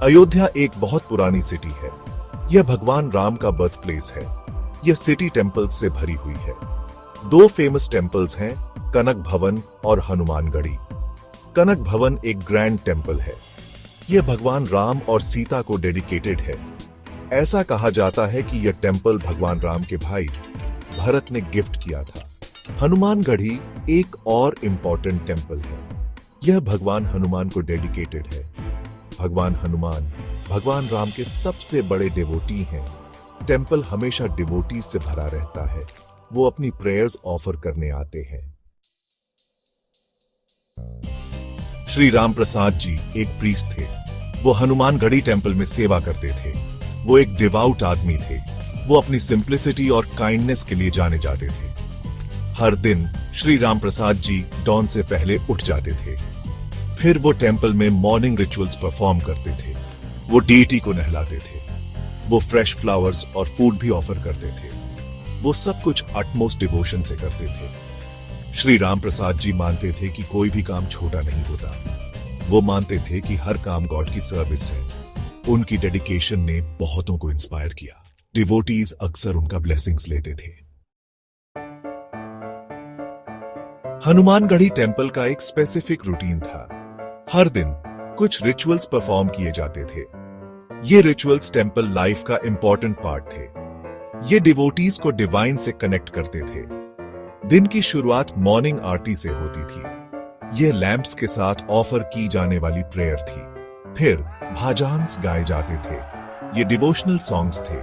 अयोध्या एक बहुत पुरानी सिटी है। यह भगवान राम का बर्थ प्लेस है। यह सिटी टेम्पल्स से भरी हुई है। दो फेमस टेम्पल्स हैं, कनक भवन और हनुमानगढ़ी। कनक भवन एक ग्रैंड टेम्पल है। यह भगवान राम और सीता को डेडिकेटेड है। ऐसा कहा जाता है कि यह टेम्पल भगवान राम के भाई भरत ने गिफ्ट किया था। हनुमानगढ़ी एक और इम्पोर्टेंट टेम्पल है। यह भगवान हनुमान को डेडिकेटेड है। भगवान हनुमान भगवान राम के सबसे बड़े डिवोटी हैं। टेम्पल हमेशा डिवोटीज से भरा रहता है। वो अपनी प्रेयर्स ऑफर करने आते हैं। श्री राम प्रसाद जी एक प्रीस्ट थे। वो हनुमानगढ़ी टेम्पल में सेवा करते थे। वो एक डिवाउट आदमी थे। वो अपनी सिंप्लिसिटी और काइंडनेस के लिए जाने जाते थे। हर दिन श्री राम प्रसाद जी डॉन से पहले उठ जाते थे। फिर वो टेम्पल में मॉर्निंग रिचुअल्स परफॉर्म करते थे। वो डीटी को नहलाते थे। वो फ्रेश फ्लावर्स और फूड भी ऑफर करते थे। वो सब कुछ अटमोस्ट डिवोशन से करते थे। श्री राम प्रसाद जी मानते थे कि कोई भी काम छोटा नहीं होता। वो मानते थे कि हर काम गॉड की सर्विस है। उनकी डेडिकेशन ने बहुतों को इंस्पायर किया। डिवोटीज अक्सर उनका ब्लेसिंग्स लेते थे। हनुमानगढ़ी टेम्पल का एक स्पेसिफिक रूटीन था। हर दिन कुछ रिचुअल्स परफॉर्म किए जाते थे। ये रिचुअल्स टेम्पल लाइफ का इंपॉर्टेंट पार्ट थे। ये डिवोटीज को डिवाइन से कनेक्ट करते थे। दिन की शुरुआत मॉर्निंग आरती से होती थी। यह लैंप्स के साथ ऑफर की जाने वाली प्रेयर थी। फिर भाजान्स गाए जाते थे। ये डिवोशनल सॉन्ग्स थे।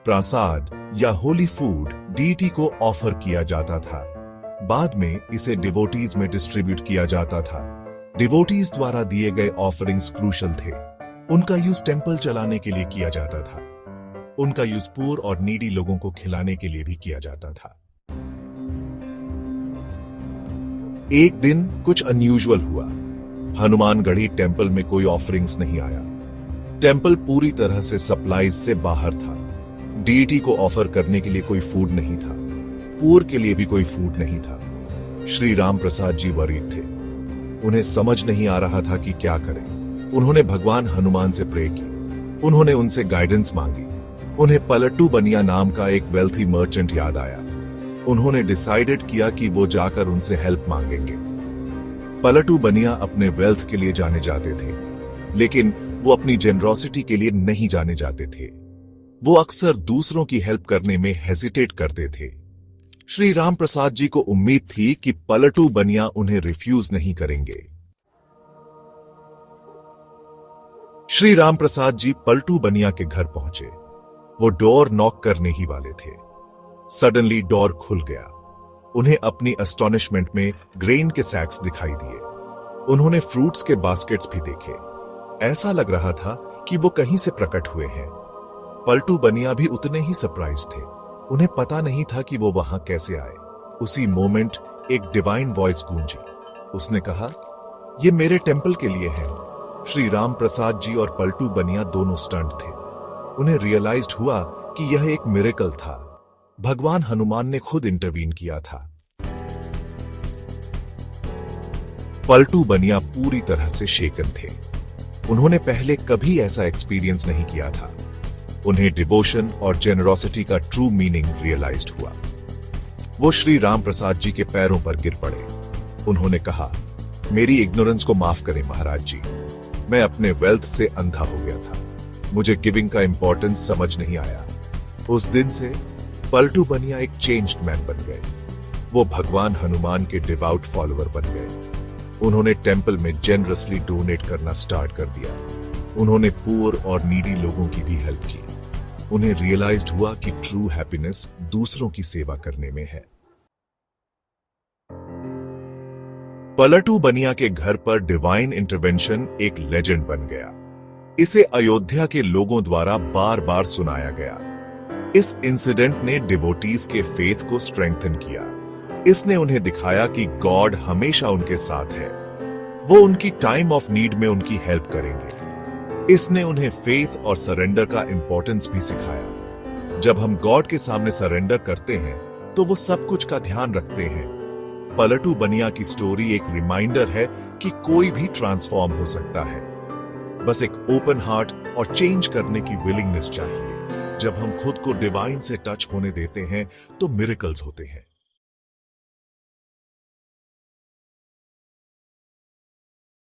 प्रसाद या होली फूड डीटी को ऑफर किया जाता था। बाद में इसे डिवोटीज में डिस्ट्रीब्यूट किया जाता था। डिवोटीज द्वारा दिए गए ऑफरिंग्स क्रूशल थे। उनका यूज टेम्पल चलाने के लिए किया जाता था। उनका यूज पुअर और नीडी लोगों को खिलाने के लिए भी किया जाता था। एक दिन कुछ अनयूजुअल हुआ। हनुमानगढ़ी टेम्पल में कोई ऑफरिंग्स नहीं आया। टेम्पल पूरी तरह से सप्लाईज से बाहर था। डीटी को ऑफर करने के लिए कोई फूड नहीं था। पुअर के लिए भी कोई फूड नहीं था। श्री राम प्रसाद जी वरीड थे। उन्हें समझ नहीं आ रहा था कि क्या करें। उन्होंने भगवान हनुमान से प्रे की। उन्होंने उनसे गाइडेंस मांगी। उन्हें पलटू बनिया नाम का एक वेल्थी मर्चेंट याद आया। उन्होंने डिसाइडेड किया कि वो जाकर उनसे हेल्प मांगेंगे। पलटू बनिया अपने वेल्थ के लिए जाने जाते थे, लेकिन वो अपनी जेनरोसिटी के लिए नहीं जाने जाते थे। वो अक्सर दूसरों की हेल्प करने में हेजिटेट करते थे। श्री राम प्रसाद जी को उम्मीद थी कि पलटू बनिया उन्हें रिफ्यूज नहीं करेंगे। श्री राम प्रसाद जी पलटू बनिया के घर पहुंचे। वो डोर नॉक करने ही वाले थे। सडनली डोर खुल गया। उन्हें अपनी एस्टोनिशमेंट में ग्रेन के सैक्स दिखाई दिए। उन्होंने फ्रूट्स के बास्केट्स भी देखे। ऐसा लग रहा था कि वो कहीं से प्रकट हुए हैं। पलटू बनिया भी उतने ही सरप्राइज थे। उन्हें पता नहीं था कि वो वहां कैसे आए। उसी मोमेंट एक डिवाइन वॉइस गूंजी। उसने कहा, ये मेरे टेम्पल के लिए है। श्री राम प्रसाद जी और पलटू बनिया दोनों स्टंट थे। उन्हें रियलाइज्ड हुआ कि यह एक मिरेकल था। भगवान हनुमान ने खुद इंटरवीन किया था। पलटू बनिया पूरी तरह से शेकन थे। उन्होंने पहले कभी ऐसा एक्सपीरियंस नहीं किया था। उन्हें डिवोशन और जेनरोसिटी का ट्रू मीनिंग रियलाइज्ड हुआ। वो श्री राम प्रसाद जी के पैरों पर गिर पड़े। उन्होंने कहा, मेरी इग्नोरेंस को माफ करें महाराज जी। मैं अपने वेल्थ से अंधा हो गया था। मुझे गिविंग का इंपॉर्टेंस समझ नहीं आया। उस दिन से पलटू बनिया एक चेंज्ड मैन बन गए। वो भगवान हनुमान के डिवाउट फॉलोअर बन गए। उन्होंने टेम्पल में जेनरसली डोनेट करना स्टार्ट कर दिया। उन्होंने पुअर और नीडी लोगों की भी हेल्प की। उन्हें रियलाइज्ड हुआ कि ट्रू हैप्पीनेस दूसरों की सेवा करने में है। पलटू बनिया के घर पर डिवाइन इंटरवेंशन एक लेजेंड बन गया। इसे अयोध्या के लोगों द्वारा बार बार सुनाया गया। इस इंसिडेंट ने डिवोटीज के फेथ को स्ट्रेंथन किया। इसने उन्हें दिखाया कि गॉड हमेशा उनके साथ है। वो उनकी टाइम ऑफ नीड में उनकी हेल्प करेंगे। इसने उन्हें फेथ और सरेंडर का इंपॉर्टेंस भी सिखाया। जब हम गॉड के सामने सरेंडर करते हैं तो वो सब कुछ का ध्यान रखते हैं। पलटू बनिया की स्टोरी एक रिमाइंडर है कि कोई भी ट्रांसफॉर्म हो सकता है। बस एक ओपन हार्ट और चेंज करने की विलिंगनेस चाहिए। जब हम खुद को डिवाइन से टच होने देते हैं तो मिरेकल्स होते हैं।